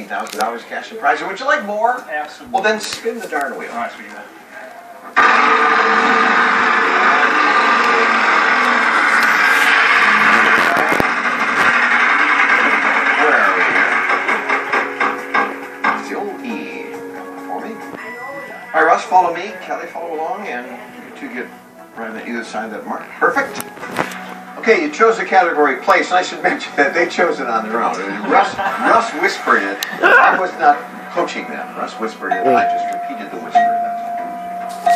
$16,000 cash and prizes. Would you like more? Absolutely. Well, then spin the darn wheel. All right, sweetie. Where are we here? It's the old E. For me. All right, Russ, follow me. Kelly, follow along, and you two get right on either side of that mark. Perfect. Okay, you chose the category place, and I should mention that they chose it on their own. Russ whispered it. I was not coaching them. Russ whispered it, and I just repeated the whisper. That's all.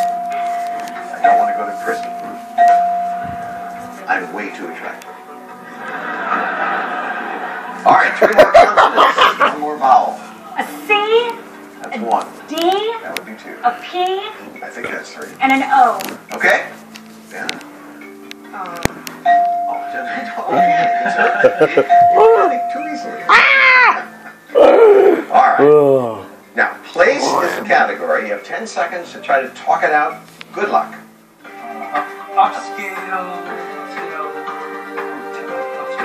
I don't want to go to prison. I'm way too attractive. All right, 3 more consonants, 1 more vowel. A C. That's 1. D. That would be 2. A P. I think that's 3. And an O. Okay? Yeah. Too easily. All right. Now, place is the category. You have 10 seconds to try to talk it out. Good luck. Upscale.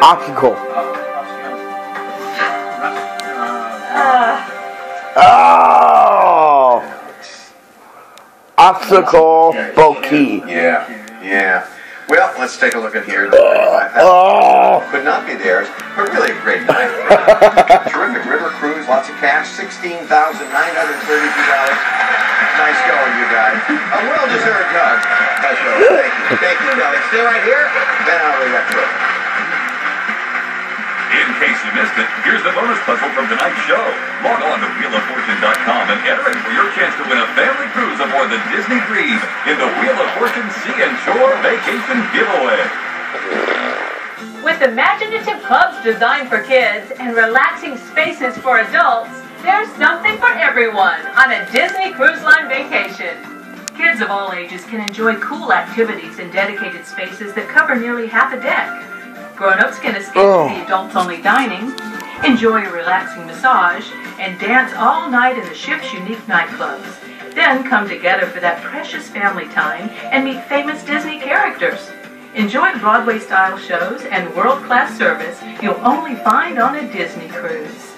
Obstacle. Oh! Obstacle bulky. Yeah. Well, let's take a look at here. Could not be theirs, but really a great night. Terrific river cruise, lots of cash, $16,932. Nice going, you guys. A well-deserved hug. Nice going. Thank you, Kelly. Stay right here, then I'll leave that to it. In case you missed it, here's the bonus puzzle from tonight's show. Log on to WheelOfFortune.com and enter in for your chance to win a family cruise aboard the Disney Dream in the Wheel of Fortune Sea and Shore Vacation Giveaway. With imaginative clubs designed for kids and relaxing spaces for adults, there's something for everyone on a Disney Cruise Line vacation. Kids of all ages can enjoy cool activities in dedicated spaces that cover nearly half a deck. Grown-ups can escape to the adults-only dining, enjoy a relaxing massage, and dance all night in the ship's unique nightclubs. Then come together for that precious family time and meet famous Disney characters. Enjoy Broadway-style shows and world-class service you'll only find on a Disney cruise.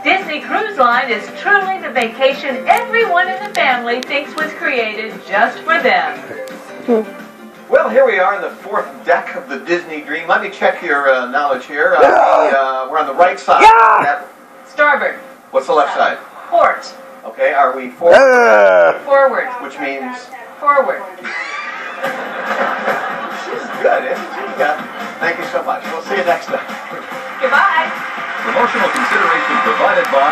Disney Cruise Line is truly the vacation everyone in the family thinks was created just for them. Well, here we are in the 4th deck of the Disney Dream. Let me check your knowledge here. We're on the right side. Starboard. What's the left side? Port. Okay, are we forward? Forward. Which means? Forward. She's good, isn't she? Yeah. Thank you so much. We'll see you next time. Goodbye. Promotional consideration provided by